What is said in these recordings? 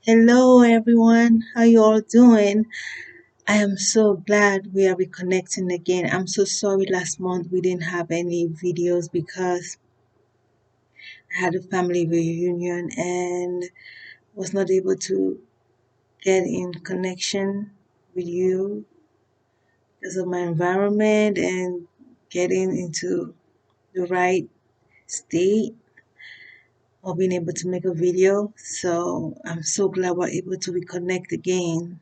Hello everyone, how you all doing? I am so glad we are reconnecting again. I'm so sorry last month we didn't have any videos because I had a family reunion and was not able to get in connection with you because of my environment and getting into the right state of being able to make a video. So I'm so glad we're able to reconnect again.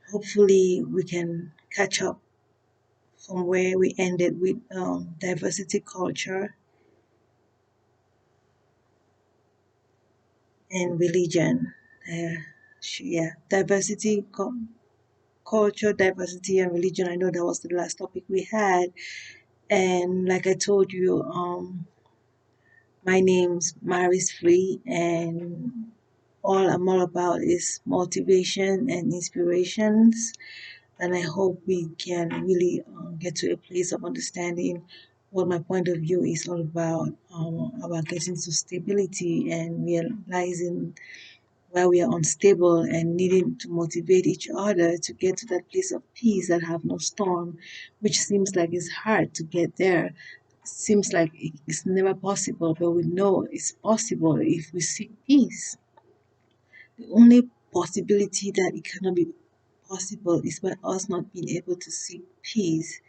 Hopefully we can catch up from where we ended with diversity culture and religion. Uh, yeah, culture, diversity, and religion. I know that was the last topic we had. And like I told you, my name's Maris Free, and all about is motivation and inspirations. And I hope we can really get to a place of understanding what my point of view is all about getting to stability and realizing where we are unstable and needing to motivate each other to get to that place of peace that have no storm, which seems like it's hard to get there. Seems like it's never possible, but we know it's possible if we seek peace. The only possibility that it cannot be possible is by us not being able to seek peace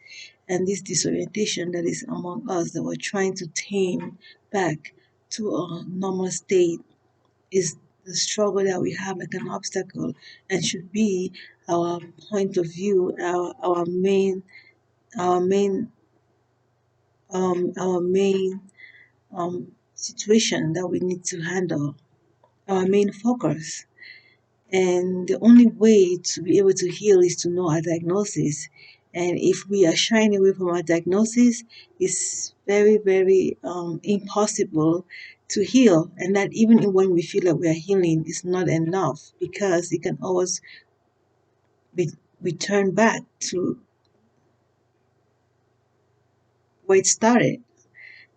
and this disorientation that is among us that we're trying to tame back to a normal state is the struggle that we have like an obstacle and should be our point of view, our main situation that we need to handle, our main focus. And the only way to be able to heal is to know our diagnosis. And if we are shying away from our diagnosis, it's very impossible to heal. And that even when we feel like we are healing, it's not enough because it can always be return back to where it started.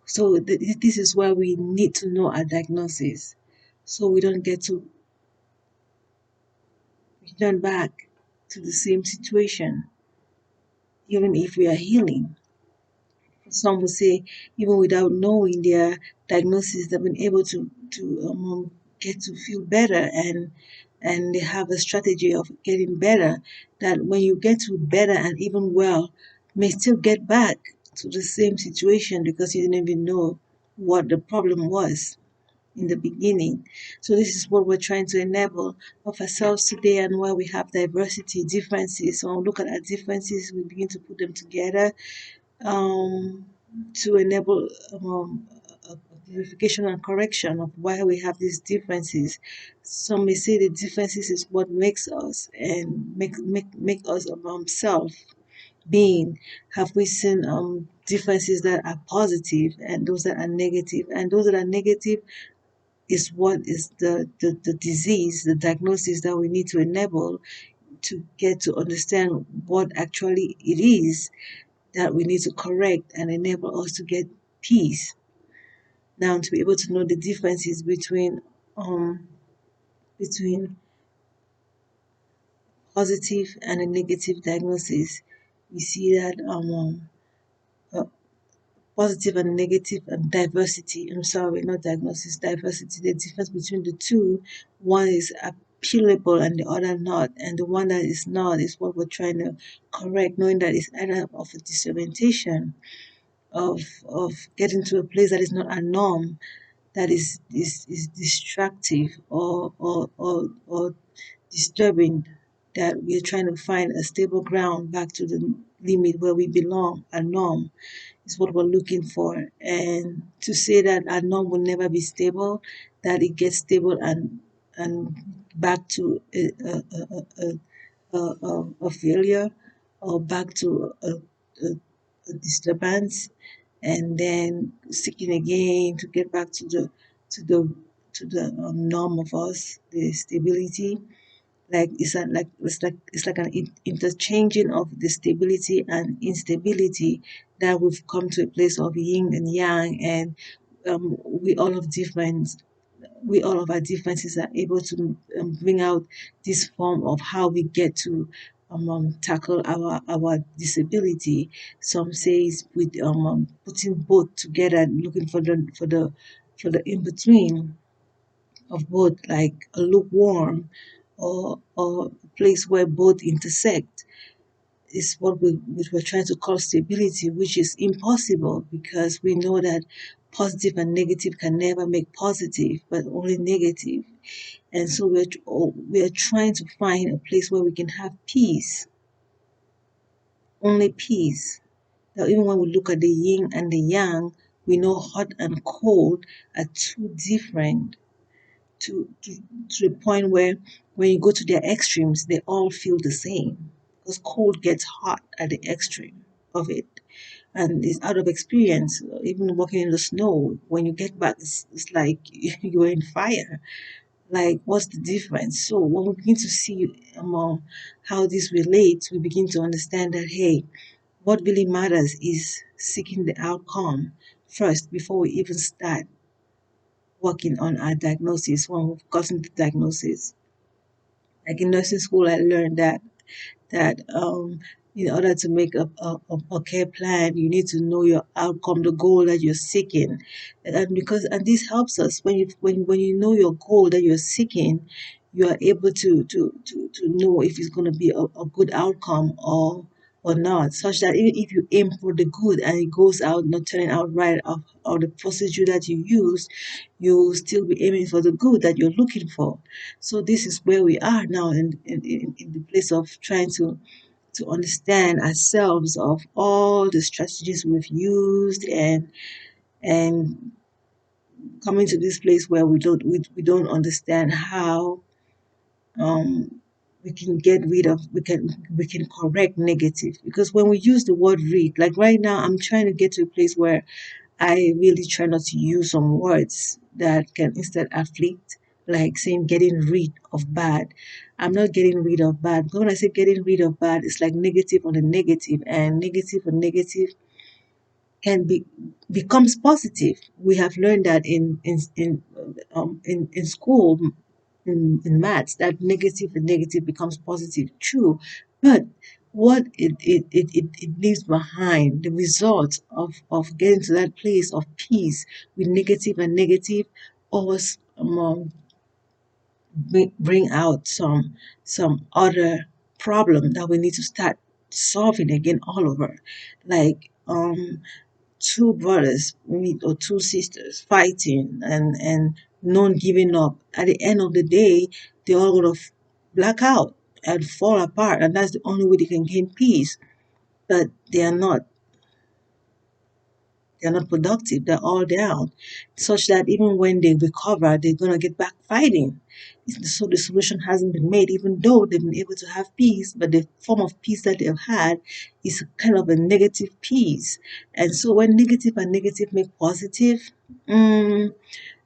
So this is why we need to know our diagnosis, so we don't get to return back to the same situation, even if we are healing. Some would say, even without knowing their diagnosis, they've been able to get to feel better, and they have a strategy of getting better. That when you get to better and even well, may still get back to the same situation because you didn't even know what the problem was in the beginning. So this is what we're trying to enable of ourselves today, and why we have diversity, differences. So look at our differences, we begin to put them together um, to enable a verification and correction of why we have these differences. Some may say the differences is what makes us and make us self being. Have we seen differences that are positive and those that are negative? And those that are negative is what is the disease, the diagnosis that we need to enable to get to understand what actually it is that we need to correct and enable us to get peace. Now, to be able to know the differences um between positive and a negative diagnosis, we see that uh, positive and negative and diversity. I'm sorry, not diagnosis, diversity. The difference between the two, one is appealable and the other not, and the one that is not is what we're trying to correct, knowing that it's either of a disorientation of getting to a place that is not a norm, that is distractive or disturbing, that we're trying to find a stable ground back to the limit where we belong. A norm is what we're looking for. And to say that a norm will never be stable, that it gets stable and back to a failure, or back to a disturbance, and then seeking again to get back to the to the norm of us, the stability. Like it's like an interchanging of the stability and instability, that we've come to a place of yin and yang, and we all have different we all of our differences are able to bring out this form of how we get to tackle our disability. Some says with putting both together, looking for the in between of both, like a lukewarm or a place where both intersect is what we're trying to call stability, which is impossible because we know that positive and negative can never make positive, but only negative. And so we're trying to find a place where we can have peace, only peace. Now, even when we look at the yin and the yang, we know hot and cold are two different to the point where when you go to their extremes, they all feel the same because cold gets hot at the extreme of it. And it's out of experience, even walking in the snow, when you get back, it's like you're in fire. Like, what's the difference? So when we begin to see how this relates, we begin to understand that, hey, what really matters is seeking the outcome first before we even start working on our diagnosis when we've gotten the diagnosis. Like in nursing school, I learned that in order to make a care plan, you need to know your outcome, the goal that you're seeking, and this helps us when you know your goal that you're seeking, you are able to know if it's going to be a good outcome or not, such that even if you aim for the good and it goes out not turning out right, or the procedure that you use, you'll still be aiming for the good that you're looking for. So this is where we are now in the place of trying to understand ourselves of all the strategies we've used, and coming to this place where we don't understand how um we can get rid of we can correct negative, because when we use the word read, like right now I'm trying to get to a place where I really try not to use some words that can instead afflict, like saying getting rid of bad. I'm not getting rid of bad. But when I say getting rid of bad, it's like negative on a negative, and negative on negative can be becomes positive. We have learned that in school, in maths, that negative and negative becomes positive. True, but what it leaves behind, the result of getting to that place of peace with negative and negative, always bring out some other problem that we need to start solving again all over, like two brothers meet or two sisters fighting and none giving up. At the end of the day, they all gonna black out and fall apart, and that's the only way they can gain peace. But they're not productive. They're all down, such that even when they recover, they're gonna get back fighting. So the solution hasn't been made, even though they've been able to have peace. But the form of peace that they've had is kind of a negative peace. And so when negative and negative make positive, mm,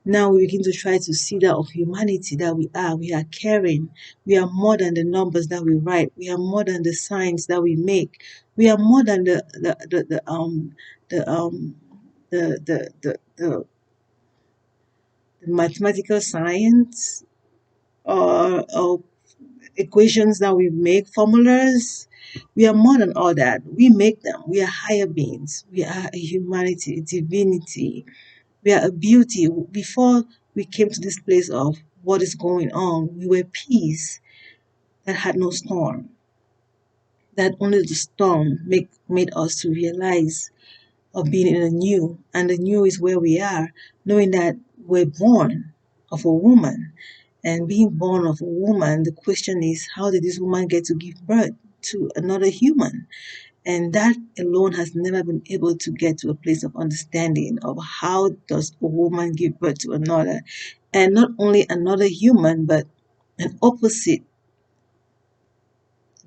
now we begin to try to see that of humanity that we are. We are caring. We are more than the numbers that we write. We are more than the signs that we make. We are more than the the mathematical science, or equations that we make, formulas. We are more than all that. We make them. We are higher beings. We are a humanity, a divinity. We are a beauty. Before we came to this place of what is going on, we were peace that had no storm. That only the storm made us to realize of being in a new, and the new is where we are, knowing that we're born of a woman. And being born of a woman, the question is, how did this woman get to give birth to another human? And that alone has never been able to get to a place of understanding of how does a woman give birth to another, and not only another human, but an opposite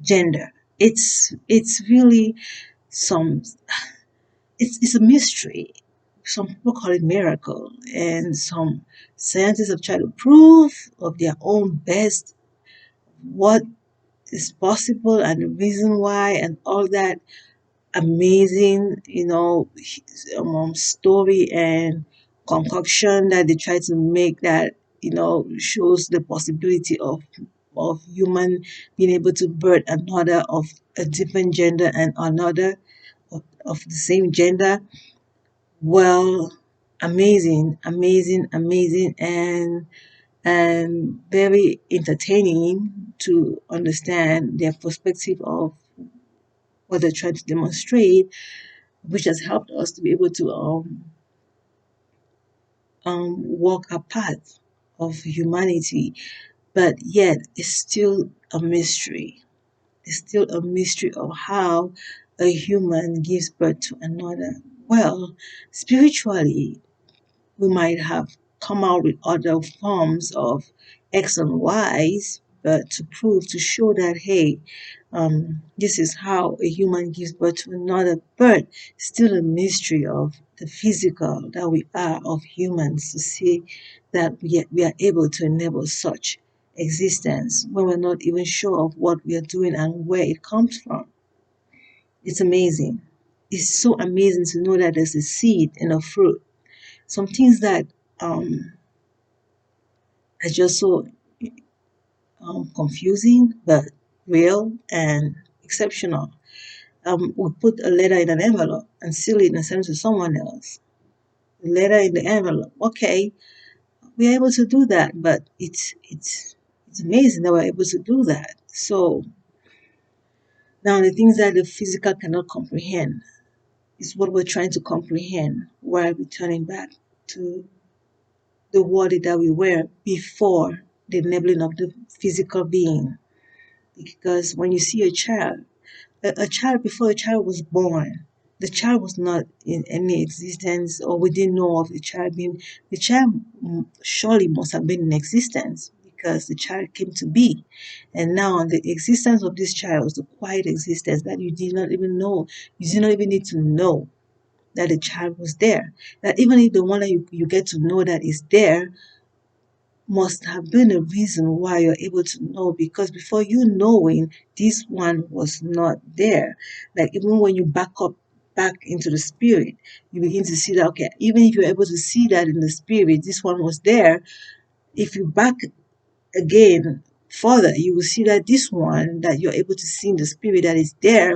gender. It's really some it's a mystery. Some people call it miracle, and some scientists have tried to prove of their own best what is possible and the reason why and all that amazing, story and concoction that they try to make, that shows the possibility of human being able to birth another of a different gender and another of the same gender. Well, amazing, amazing, amazing, and very entertaining to understand their perspective of what they're trying to demonstrate, which has helped us to be able to walk a path of humanity. But yet, it's still a mystery. It's still a mystery of how a human gives birth to another. Well, spiritually, we might have come out with other forms of X and Y's, but to prove, to show that, hey, this is how a human gives birth to another, but still a mystery of the physical that we are of humans to see that we are able to enable such existence when we're not even sure of what we are doing and where it comes from. It's amazing. It's so amazing to know that there's a seed in a fruit. Some things that um, are just so confusing, but real and exceptional. We put a letter in an envelope and seal it and send it to someone else. The letter in the envelope. Okay, we're able to do that, but it's amazing that we're able to do that. So now the things that the physical cannot comprehend is what we're trying to comprehend while returning back to the world that we were before the enabling of the physical being. Because when you see a child, a child before a child was born, the child was not in any existence, or we didn't know of the child being. The child surely must have been in existence because the child came to be. And now the existence of this child was a quiet existence that you did not even know. You did not even need to know that the child was there. That even if the one that you get to know that is there must have been a reason why you're able to know, because before you knowing, this one was not there. Like even when you back into the spirit, you begin to see that, okay, even if you're able to see that in the spirit this one was there, if you back again further, you will see that this one that you're able to see in the spirit that is there,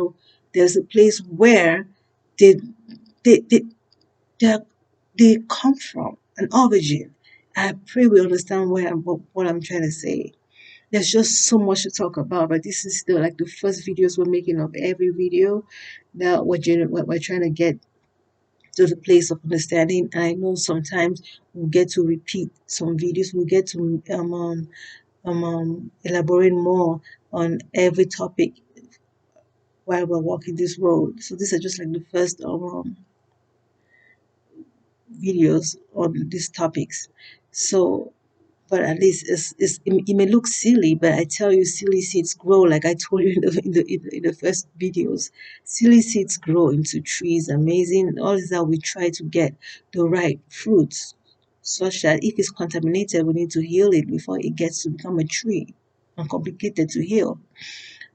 there's a place where they they they, they, they come from, an origin. I pray we understand what I'm trying to say. There's just so much to talk about, but this is the first videos we're making of every video that we're trying to get to the place of understanding. And I know sometimes we'll get to repeat some videos, we'll get to elaborate more on every topic while we're walking this road. So these are just like the first videos on these topics. So, but at least it may look silly, but I tell you, silly seeds grow. Like I told you in the first videos, silly seeds grow into trees. Amazing. All is that we try to get the right fruits, such that if it's contaminated, we need to heal it before it gets to become a tree, uncomplicated to heal.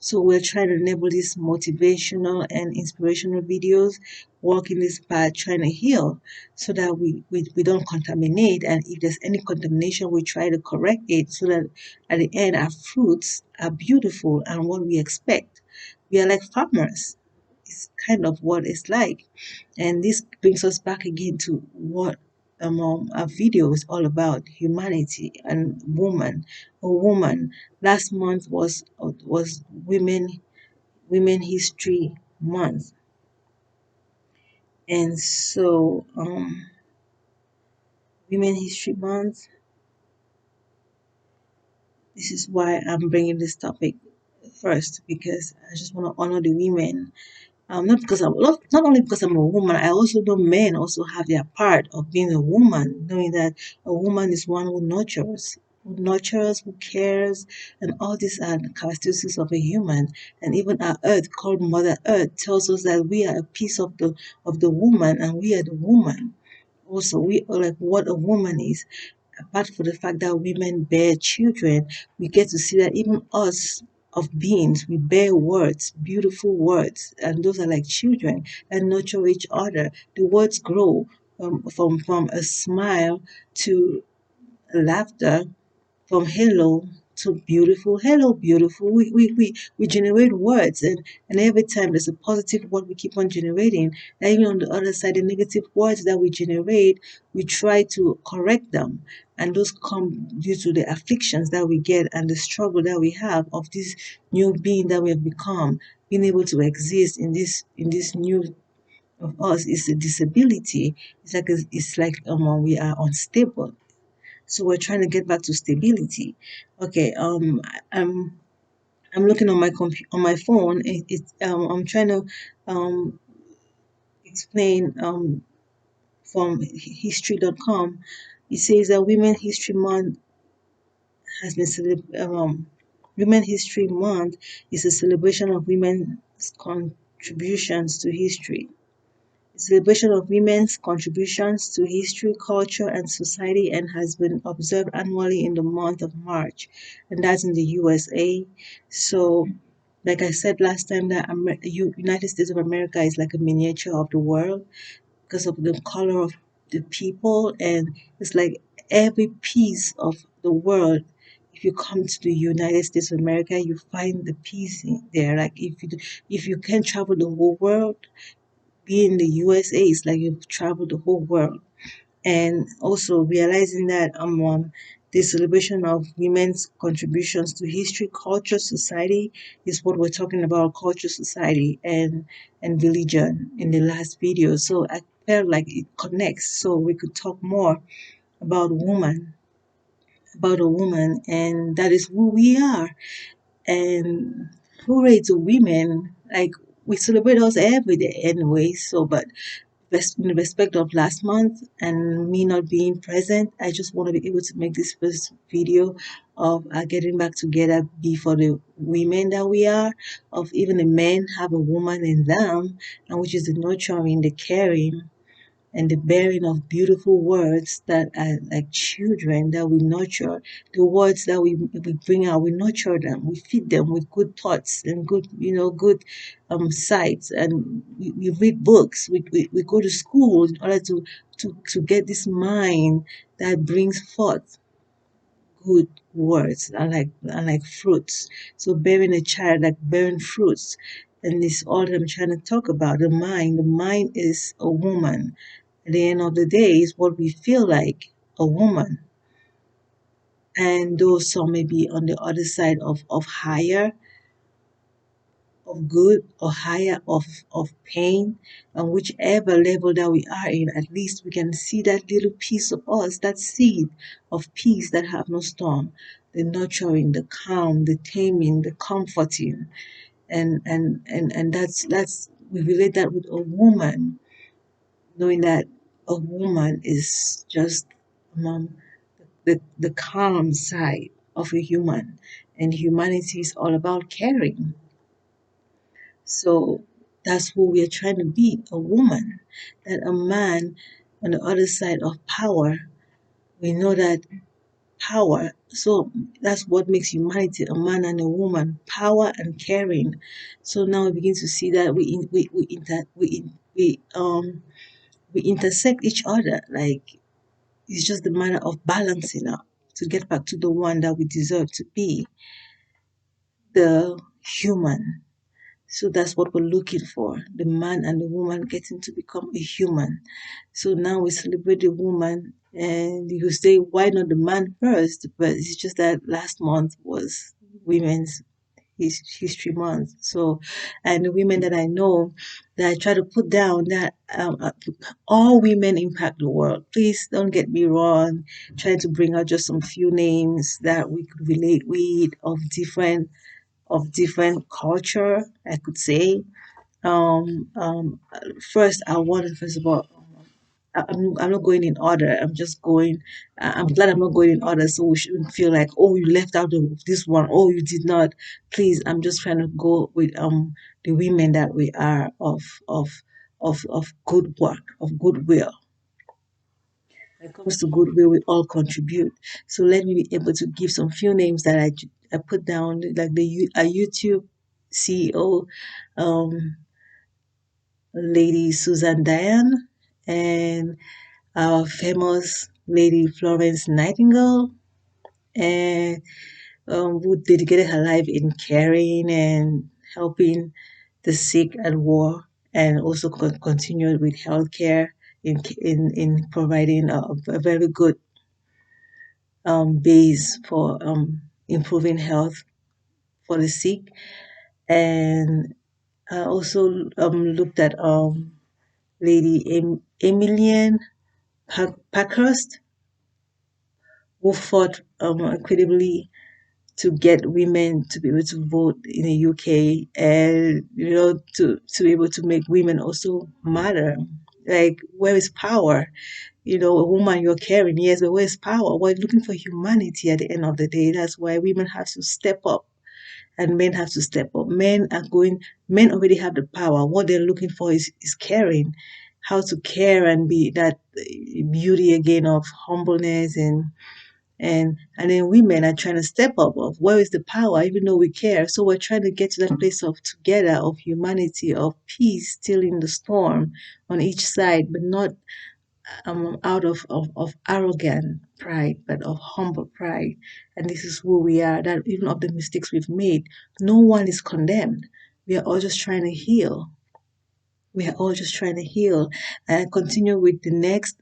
So we're trying to enable these motivational and inspirational videos, walk in this path, trying to heal so that we don't contaminate. And if there's any contamination, we try to correct it so that at the end our fruits are beautiful and what we expect. We are like farmers. It's kind of what it's like. And this brings us back again to what our video is all about: humanity and woman. A woman. Last month was Women History Month, and so Women History Month. This is why I'm bringing this topic first, because I just want to honor the women. Not because not only because I'm a woman, I also know men also have their part of being a woman, knowing that a woman is one who nurtures, who cares, and all these are the characteristics of a human. And even our earth, called Mother Earth, tells us that we are a piece of the woman, and we are the woman. Also, we are like what a woman is. Apart from the fact that women bear children, we get to see that even us of beings, we bear words, beautiful words, and those are like children and nurture each other. The words grow from a smile to laughter, from hello to beautiful. Hello, beautiful. We generate words, and every time there's a positive word we keep on generating. And even on the other side, the negative words that we generate, we try to correct them. And those come due to the afflictions that we get and the struggle that we have of this new being that we have become. Being able to exist in this new of us is a disability. It's like we are unstable, so we're trying to get back to stability. Okay, I'm looking on my on my phone. I'm trying to um explain from history.com. It says that Women History Month is a celebration of women's contributions to history. Celebration of women's contributions to history, culture, and society, and has been observed annually in the month of March, and that's in the USA. So, like I said last time, that United States of America is like a miniature of the world because of the color of the people, and it's like every piece of the world. If you come to the United States of America, you find the piece there. Like if you can travel the whole world, being in the USA is like you've traveled the whole world. And also realizing that the celebration of women's contributions to history, culture, society is what we're talking about, culture, society, and religion in the last video. So I felt like it connects, so we could talk more about about a woman, and that is who we are. And hooray to women! Like we celebrate us every day anyway. So, but in respect of last month and me not being present, I just want to be able to make this first video of getting back together, be for the women that we are, of even the men have a woman in them, and which is the nurturing, the caring, and the bearing of beautiful words that are like children that we nurture. The words that we bring out, we nurture them, we feed them with good thoughts and good, good sights. And we read books, we go to school in order to get this mind that brings forth good words, and like fruits. So bearing a child like bearing fruits. And it's all that I'm trying to talk about. The mind. The mind is a woman. At the end of the day, is what we feel like a woman. And those some may be on the other side of higher, of good, or higher of pain. And whichever level that we are in, at least we can see that little piece of us, that seed of peace that have no storm, the nurturing, the calm, the taming, the comforting. And that's we relate that with a woman, knowing that a woman is just um, the calm side of a human, and humanity is all about caring. So that's who we are trying to be, a woman. That a man on the other side of power, we know that power, so that's what makes humanity, a man and a woman, power and caring. So now we begin to see that we intersect each other. Like it's just a matter of balancing up to get back to the one that we deserve to be, the human. So that's what we're looking for, the man and the woman getting to become a human. So now we celebrate the woman, and you say, why not the man first? But it's just that last month was Women's History Month. So, and the women that I know, that I try to put down that all women impact the world. Please don't get me wrong. Trying to bring out just some few names that we could relate with, of different culture, I could say. First, I wanted, first of all, I'm not going in order. I'm just going. I'm glad I'm not going in order, so we shouldn't feel like, oh, you left out this one. Oh, you did not. Please, I'm just trying to go with the women that we are, of good work, of goodwill. When it comes to goodwill, we all contribute. So let me be able to give some few names that I put down, like a YouTube CEO, Lady Susan Diane, and our famous Lady Florence Nightingale, and who dedicated her life in caring and helping the sick at war, and also continued with healthcare in providing a very good base for improving health for the sick. And I also looked at Lady Emilian Parkhurst, who fought incredibly to get women to be able to vote in the UK, and to be able to make women also matter. Like, where is power? A woman, you're caring, yes, but where's power? We're looking for humanity at the end of the day. That's why women have to step up and men have to step up. Men already have the power. What they're looking for is caring, how to care and be that beauty again of humbleness, and then women are trying to step up of where is the power, even though we care. So we're trying to get to that place of together, of humanity, of peace, still in the storm on each side, but not out of arrogant pride, but of humble pride. And this is who we are, that even of the mistakes we've made, no one is condemned. We are all just trying to heal. We are all just trying to heal. And I continue with the next.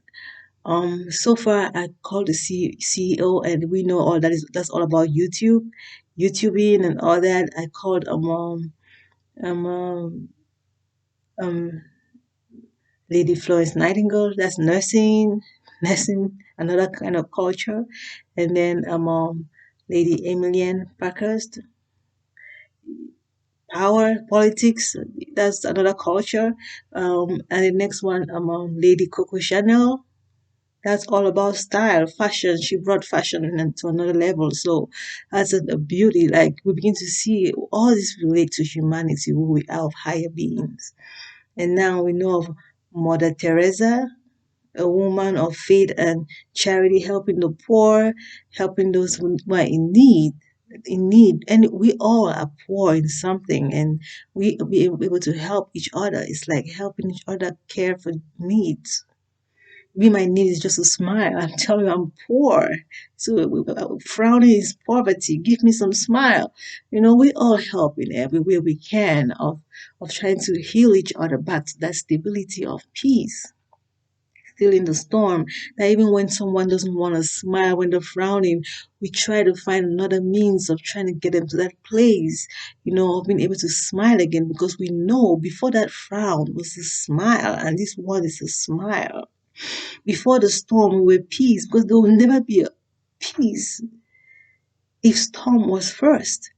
So far I called the CEO, and we know all that's all about YouTubing and all that. I called um, um, um Lady Florence Nightingale, that's nursing, another kind of culture. And then Lady Emilian Parkhurst, power, politics, that's another culture. And the next one, Lady Coco Chanel, that's all about style, fashion. She brought fashion to another level. So that's a beauty. Like, we begin to see all this relate to humanity, who we are, of higher beings. And now we know of Mother Teresa, a woman of faith and charity, helping the poor, helping those who are in need. And we all are poor in something, and we be able to help each other. It's like helping each other care for needs. We might need is just a smile. I'm telling you, I'm poor. So frowning is poverty. Give me some smile. We all help in every way we can of trying to heal each other back to that stability of peace, still in the storm. That even when someone doesn't want to smile, when they're frowning, we try to find another means of trying to get them to that place, of being able to smile again, because we know before that frown was a smile, and this one is a smile. Before the storm, we were peace, because there will never be a peace if storm was first.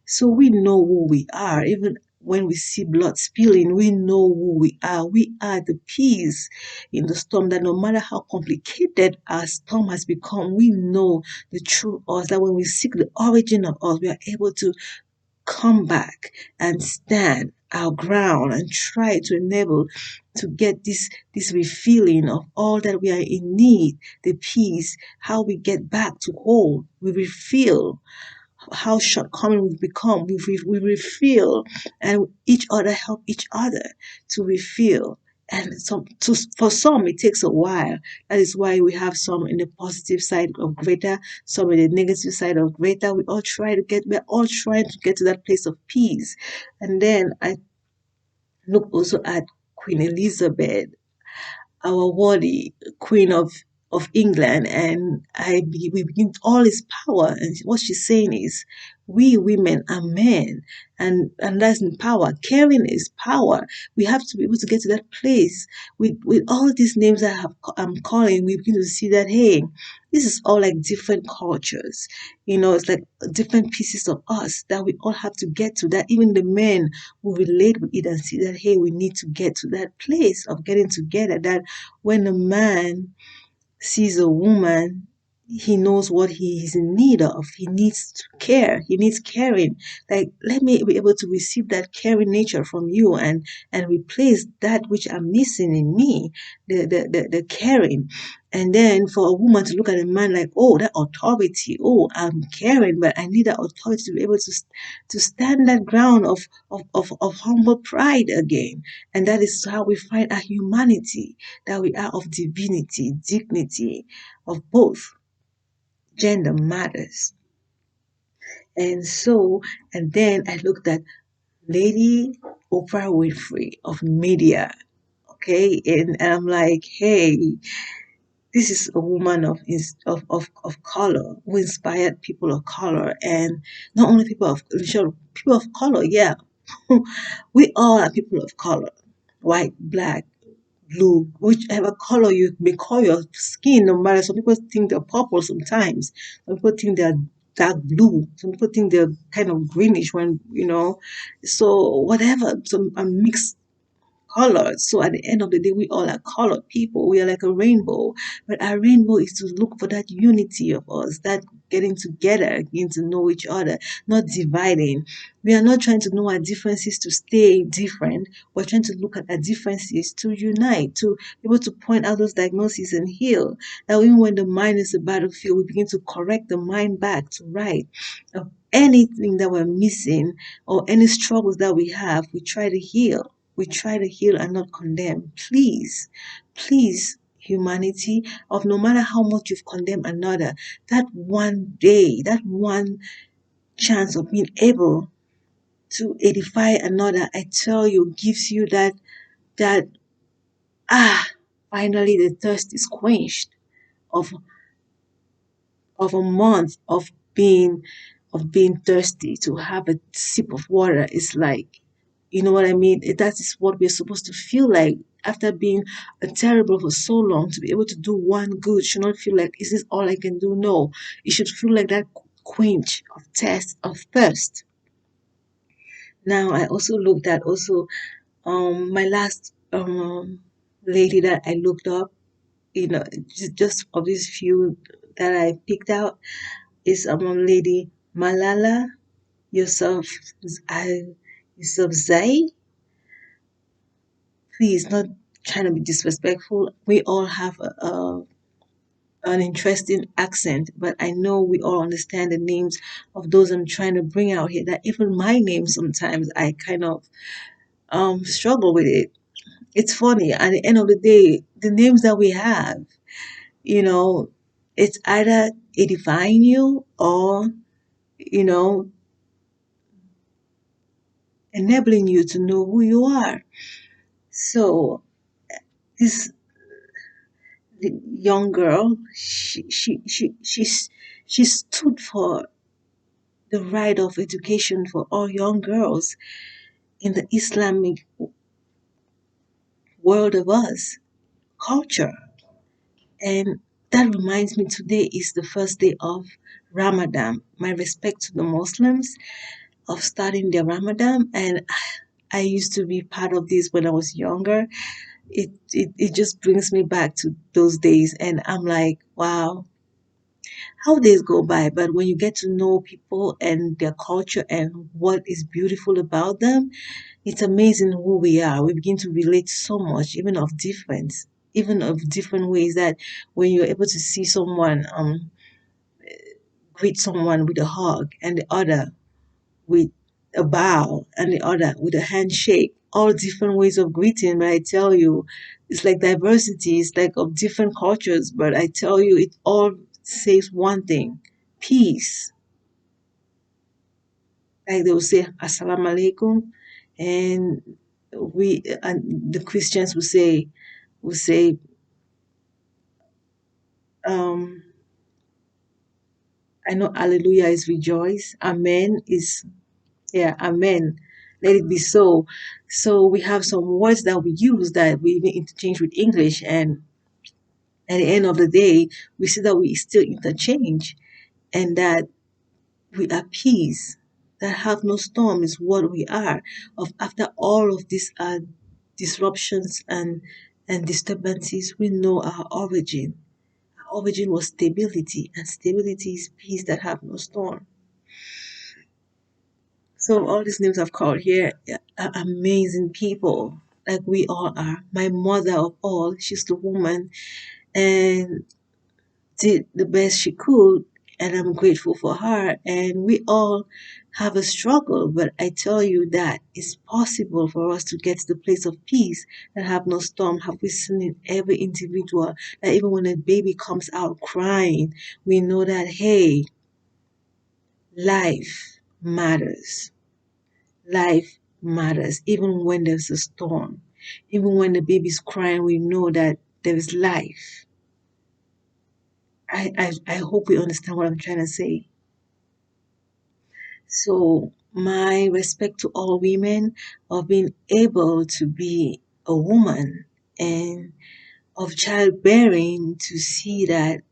So we know who we are. Even when we see blood spilling, we know who we are. We are the peace in the storm, that no matter how complicated our storm has become, we know the true us, that when we seek the origin of us, we are able to come back and stand our ground and try to enable to get this refilling of all that we are in need, the peace, how we get back to whole, we refill how shortcoming we've become. We refill, and each other help each other to refill. And for some, it takes a while. That is why we have some in the positive side of greater, some in the negative side of greater. We're all trying to get to that place of peace. And then I look also at Queen Elizabeth, our worthy Queen of England, and we begin all his power. And what she's saying is, we women are men, and that's in power. Caring is power. We have to be able to get to that place with all these names that I'm calling. We begin to see that, hey, this is all like different cultures. It's like different pieces of us that we all have to get to. That even the men will relate with it and see that, hey, we need to get to that place of getting together. That when a man sees a woman, he knows what he is in need of. He needs to care. He needs caring. Like, let me be able to receive that caring nature from you, and replace that which I'm missing in me, the caring. And then for a woman to look at a man like, oh, that authority, oh, I'm caring, but I need that authority to be able to stand that ground of humble pride again. And that is how we find our humanity, that we are of divinity, dignity, of both gender matters. And so, and then I looked at Lady Oprah Winfrey of media. Okay, and I'm like, hey, this is a woman of color who inspired people of color, and not only sure, people of color, yeah. We all are people of color, white, black, blue, whichever color you may call your skin, no matter. Some people think they're purple sometimes. Some people think they're dark blue. Some people think they're kind of greenish so whatever, some a mixed colored. So at the end of the day, we all are colored people. We are like a rainbow. But our rainbow is to look for that unity of us, that getting together, getting to know each other, not dividing. We are not trying to know our differences to stay different. We're trying to look at our differences to unite, to be able to point out those diagnoses and heal. That even when the mind is a battlefield, we begin to correct the mind back to right. Anything that we're missing or any struggles that we have, we try to heal. We try to heal and not condemn. Please, please, humanity, of no matter how much you've condemned another, that one day, that one chance of being able to edify another, I tell you, gives you that ah, finally the thirst is quenched of a month of being thirsty. To have a sip of water is like, you know what I mean? That is what we're supposed to feel like after being terrible for so long. To be able to do one good should not feel like, is this all I can do? No, it should feel like that quench of thirst. Now I also looked at also my last lady that I looked up, just of these few that I picked out, is lady Malala Yousaf Yousafzai. Please, not trying to be disrespectful. We all have an interesting accent, but I know we all understand the names of those I'm trying to bring out here. That even my name sometimes I kind of struggle with it. It's funny. At the end of the day, the names that we have, you know, it's either edifying you or you know enabling you to know who you are. So this young girl, she stood for the right of education for all young girls in the Islamic world of us culture. And that reminds me, today is the first day of Ramadan. My respect to the Muslims of starting their Ramadan, and I used to be part of this when I was younger. It just brings me back to those days, and I'm like, wow, how days go by. But when you get to know people and their culture and what is beautiful about them, it's amazing who we are. We begin to relate so much, even of different ways, that when you're able to see someone greet someone with a hug, and the other with a bow, and the other with a handshake, all different ways of greeting. But I tell you, it's like diversity, it's like of different cultures, but I tell you, it all says one thing: peace. Like they will say, Assalamu alaikum, and the Christians will say, um, I know Hallelujah is rejoice, Amen is, yeah, Amen. Let it be so. So we have some words that we use that we even interchange with English, and at the end of the day, we see that we still interchange, and that we are peace. That have no storm is what we are. Of after all of these disruptions and disturbances, we know our origin. Our origin was stability, and stability is peace that have no storm. So all these names I've called here are amazing people, like we all are. My mother of all, she's the woman and did the best she could, and I'm grateful for her. And we all have a struggle, but I tell you that it's possible for us to get to the place of peace and have no storm. Have we seen in every individual that even when a baby comes out crying, we know that, hey, life matters. Life matters. Even when there's a storm, even when the baby's crying, we know that there is life. I hope we understand what I'm trying to say. So, my respect to all women of being able to be a woman and of childbearing to see that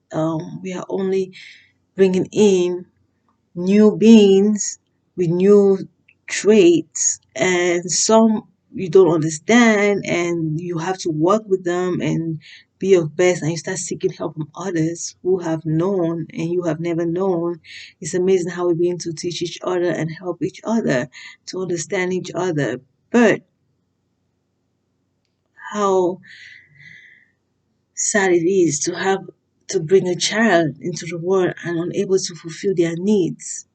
we are only bringing in new beings with new traits, and some you don't understand, and you have to work with them and be your best, and you start seeking help from others who have known and you have never known. It's amazing how we begin to teach each other and help each other to understand each other. But how sad it is to have to bring a child into the world and unable to fulfill their needs,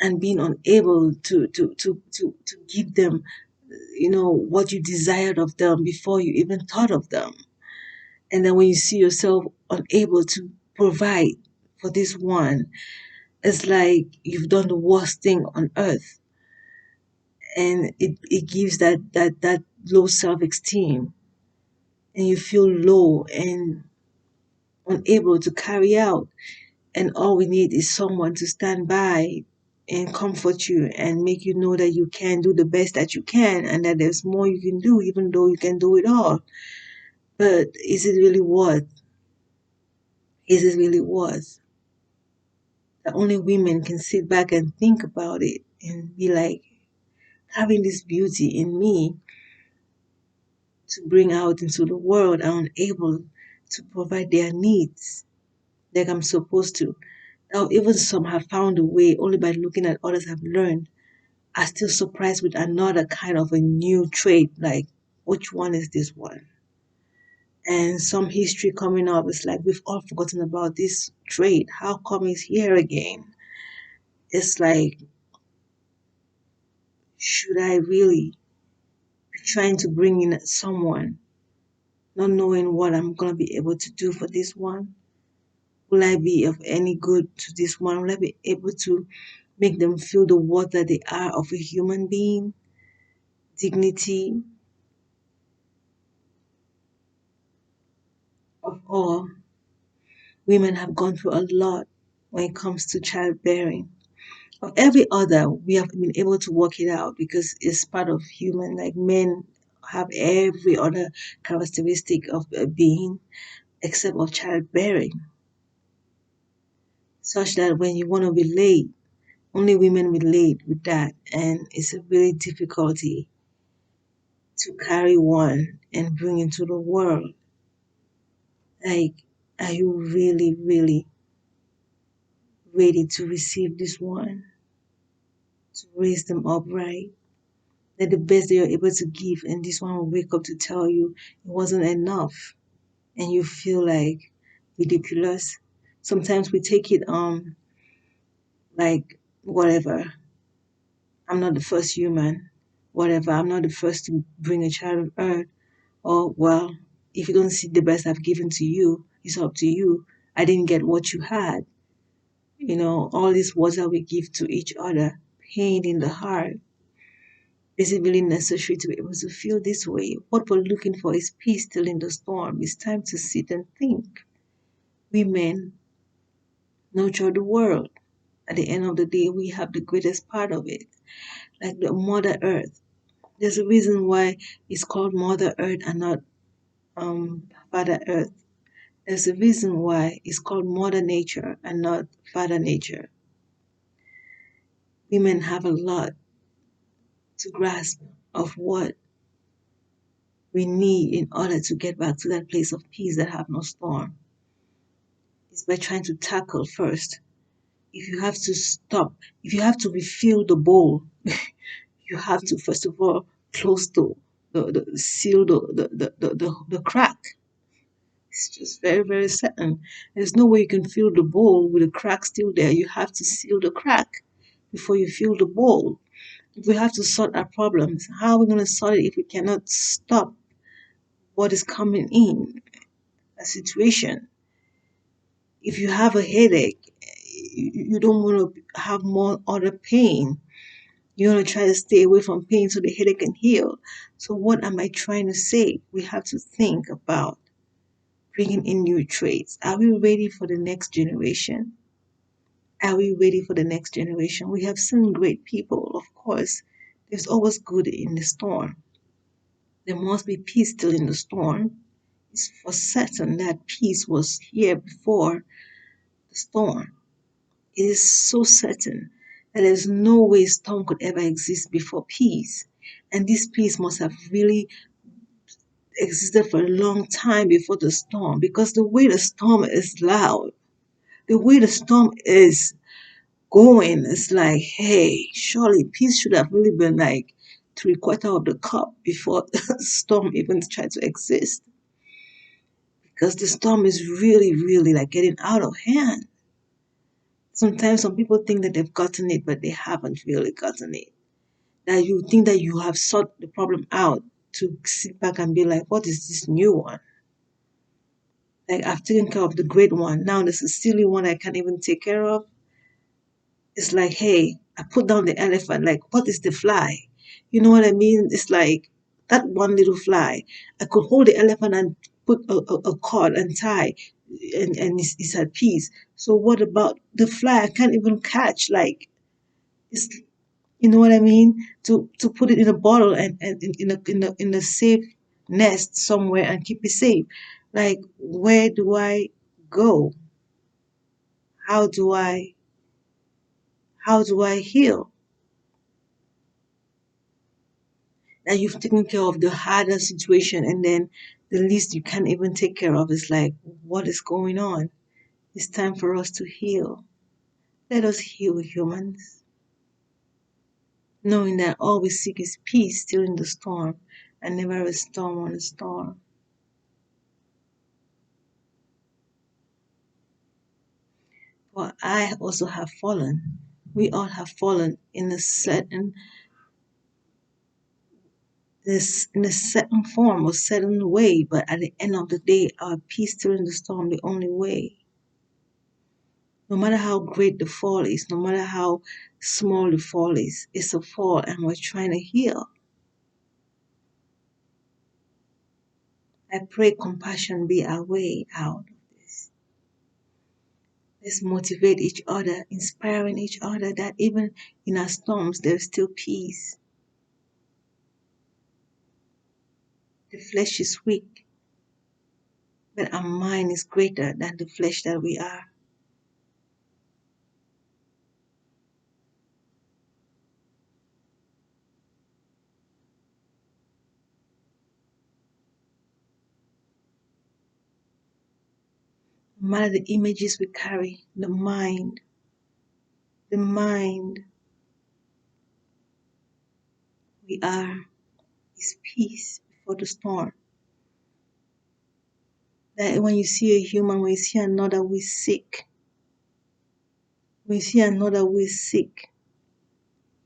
and being unable to give them, what you desired of them before you even thought of them. And then when you see yourself unable to provide for this one, it's like you've done the worst thing on earth. And it gives that low self-esteem, and you feel low and unable to carry out. And all we need is someone to stand by and comfort you and make you know that you can do the best that you can, and that there's more you can do, even though you can do it all. But is it really worth? Is it really worth? That only women can sit back and think about it and be like, having this beauty in me to bring out into the world, I'm unable to provide their needs like I'm supposed to. Now, even some have found a way only by looking at others have learned, are still surprised with another kind of a new trait. Like, which one is this one? And some history coming up, it's like we've all forgotten about this trait. How come it's here again? It's like, should I really be trying to bring in someone, not knowing what I'm going to be able to do for this one? Will I be of any good to this one? Will I be able to make them feel the worth that they are of a human being, dignity of all? Women have gone through a lot when it comes to childbearing. Of every other, we have been able to work it out because it's part of human. Like men have every other characteristic of a being except of childbearing, such that when you want to relate, only women relate with that, and it's a really difficulty to carry one and bring into the world. Like, are you really, really ready to receive this one, to raise them up right? They're the best that you're able to give, and this one will wake up to tell you it wasn't enough, and you feel like ridiculous. Sometimes we take it like, whatever, I'm not the first human, whatever, I'm not the first to bring a child on earth, or well, if you don't see the best I've given to you, it's up to you. I didn't get what you had. All these words that we give to each other, pain in the heart. Is it really necessary to be able to feel this way? What we're looking for is peace still in the storm. It's time to sit and think. Women nurture the world. At the end of the day, we have the greatest part of it, like the Mother Earth. There's a reason why it's called Mother Earth and not Father Earth. There's a reason why it's called Mother Nature and not Father Nature. Women have a lot to grasp of what we need in order to get back to that place of peace that have no storm. Is by trying to tackle first. If you have to stop, if you have to refill the bowl, you have to first of all close the seal the crack. It's just very, very certain. There's no way you can fill the bowl with the crack still there. You have to seal the crack before you fill the bowl. If we have to sort our problems, how are we going to sort it if we cannot stop what is coming in? A situation. If you have a headache, you don't want to have more other pain. You want to try to stay away from pain so the headache can heal. So, what am I trying to say? We have to think about bringing in new traits. Are we ready for the next generation? Are we ready for the next generation? We have seen great people, of course. There's always good in the storm. There must be peace still in the storm. It's for certain that peace was here before the storm. It is so certain that there's no way storm could ever exist before peace. And this peace must have really existed for a long time before the storm because the way the storm is loud, the way the storm is going, it's like, hey, surely peace should have really been like 3/4 of the cup before the storm even tried to exist. Because the storm is really, really like getting out of hand. Sometimes some people think that they've gotten it, but they haven't really gotten it. That you think that you have sorted the problem out to sit back and be like, what is this new one? Like I've taken care of the great one. Now there's a silly one I can't even take care of. It's like, hey, I put down the elephant. Like, what is the fly? You know what I mean? It's like that one little fly. I could hold the elephant and put a cord and tie, and it's at peace. So what about the fly? I can't even catch. Like, it's you know what I mean? To put it in a bottle and in a safe nest somewhere and keep it safe. Like, where do I go? How do I how do I heal? That you've taken care of the harder situation and then the least you can even take care of is like, what is going on? It's time for us to heal. Let us heal, humans, knowing that all we seek is peace still in the storm and never a storm on a storm. For I also have fallen. We all have fallen in a certain form or certain way, but at the end of the day, our peace still in the storm the only way. No matter how great the fall is, no matter how small the fall is, it's a fall and we're trying to heal. I pray compassion be our way out of this. Let's motivate each other, inspiring each other that even in our storms, there's still peace. The flesh is weak, but our mind is greater than the flesh that we are. No matter the images we carry, the mind we are is peace before the storm. That when you see a human, when you see another who is sick, when you see another who is sick,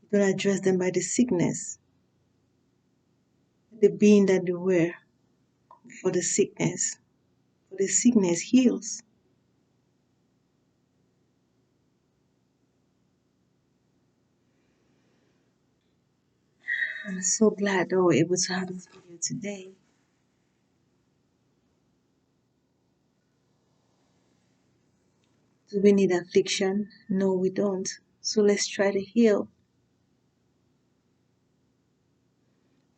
you don't address them by the sickness, the being that they were for the sickness. For the sickness heals. I'm so glad that we're able to have this video today. Do we need affliction? No, we don't. So let's try to heal.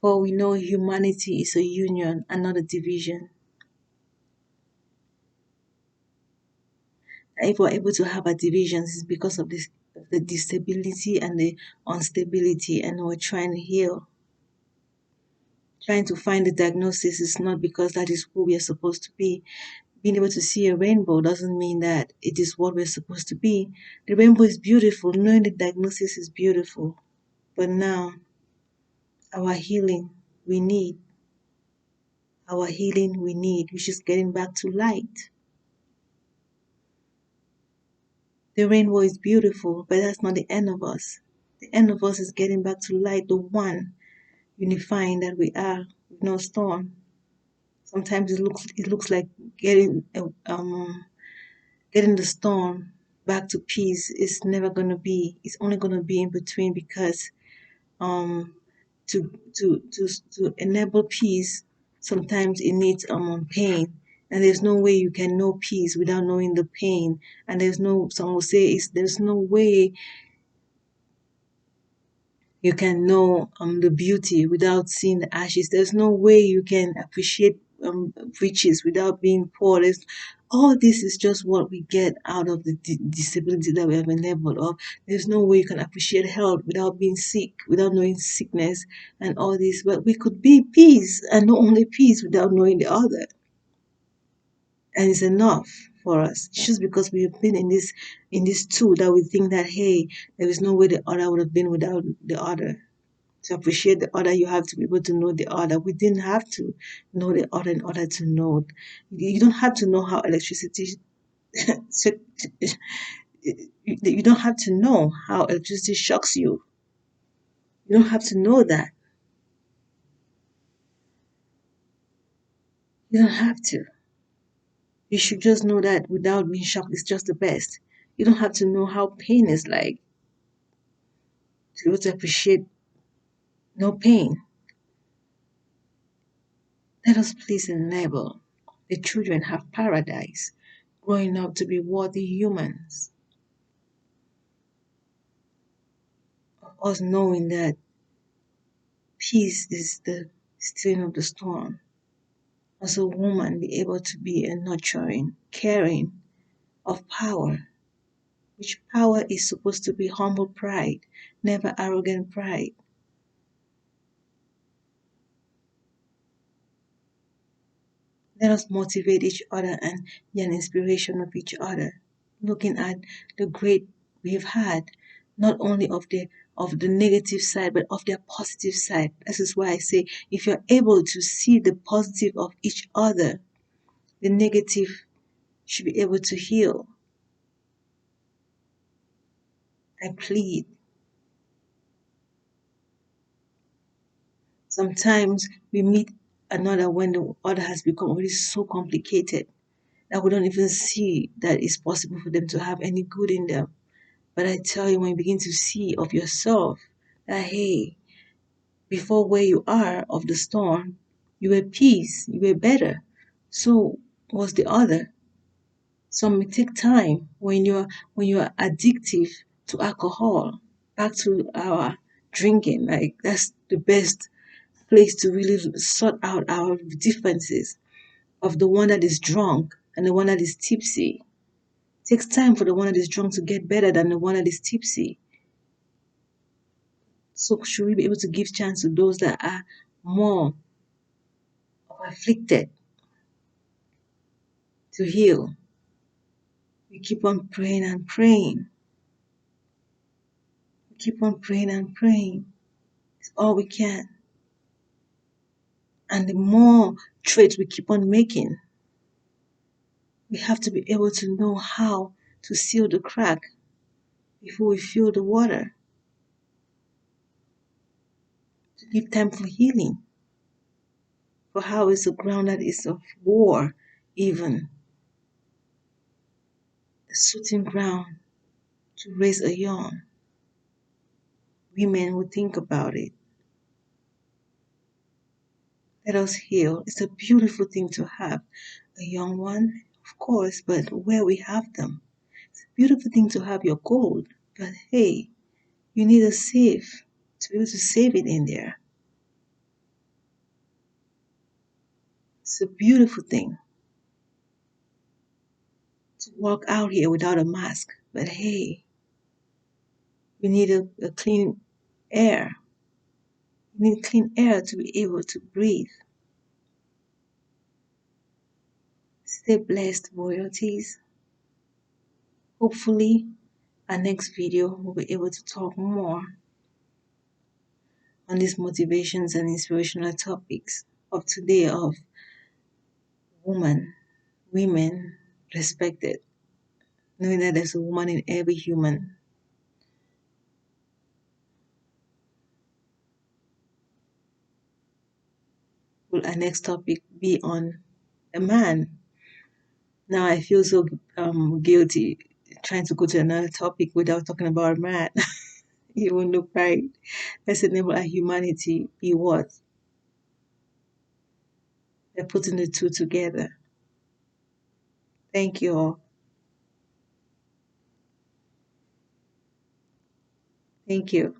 For we know humanity is a union and not a division. If we're able to have our divisions, it's because of this, the disability and the instability, and we're trying to heal. Trying to find the diagnosis is not because that is who we are supposed to be. Being able to see a rainbow doesn't mean that it is what we're supposed to be. The rainbow is beautiful, knowing the diagnosis is beautiful. But now, our healing, we need our healing we need, which is getting back to light. The rainbow is beautiful, but that's not the end of us. The end of us is getting back to light, the one unifying that we are with no storm. Sometimes it looks like getting getting the storm back to peace is never gonna be. It's only gonna be in between because um to enable peace, sometimes it needs pain. And there's no way you can know peace without knowing the pain. And there's no, some will say, there's no way you can know the beauty without seeing the ashes. There's no way you can appreciate riches without being poor. All this is just what we get out of the disability that we have enabled of. There's no way you can appreciate health without being sick, without knowing sickness and all this. But we could be peace and not only peace without knowing the other. And it's enough for us. It's just because we have been in this two that we think that, hey, there is no way the other would have been without the other. To appreciate the other, you have to be able to know the other. We didn't have to know the other in order to know. You don't have to know how electricity. You don't have to know how electricity shocks you. You don't have to know that. You don't have to. You should just know that without being shocked is just the best. You don't have to know how pain is like to be able to appreciate no pain. Let us please enable the children have paradise, growing up to be worthy humans. Us knowing that peace is the stilling of the storm. As a woman, be able to be a nurturing, caring of power, which power is supposed to be humble pride, never arrogant pride. Let us motivate each other and be an inspiration of each other. Looking at the great we've had, not only of the negative side, but of their positive side. This is why I say, if you're able to see the positive of each other, the negative should be able to heal. I plead. Sometimes we meet another when the other has become already so complicated that we don't even see that it's possible for them to have any good in them. But I tell you, when you begin to see of yourself that, hey, before where you are of the storm, you were peace, you were better. So was the other. Some may take time when you're addictive to alcohol, back to our drinking. Like that's the best place to really sort out our differences of the one that is drunk and the one that is tipsy. It takes time for the one that is drunk to get better than the one that is tipsy. So should we be able to give chance to those that are more afflicted to heal? We keep on praying and praying. We keep on praying and praying. It's all we can. And the more trades we keep on making, we have to be able to know how to seal the crack before we fill the water, to give time for healing. For how is the ground that is of war, even a suiting ground to raise a young? Women will think about it. Let us heal. It's a beautiful thing to have a young one, of course, but where we have them. It's a beautiful thing to have your gold, but hey, you need a safe to be able to save it in there. It's a beautiful thing to walk out here without a mask, but hey, you need a clean air. You need clean air to be able to breathe. Stay blessed, royalties. Hopefully, our next video we'll be able to talk more on these motivations and inspirational topics of today of woman, women respected, knowing that there's a woman in every human. Will our next topic be on a man? Now I feel so guilty trying to go to another topic without talking about a man. Even though right, let's enable our humanity be what? They're putting the two together. Thank you all. Thank you.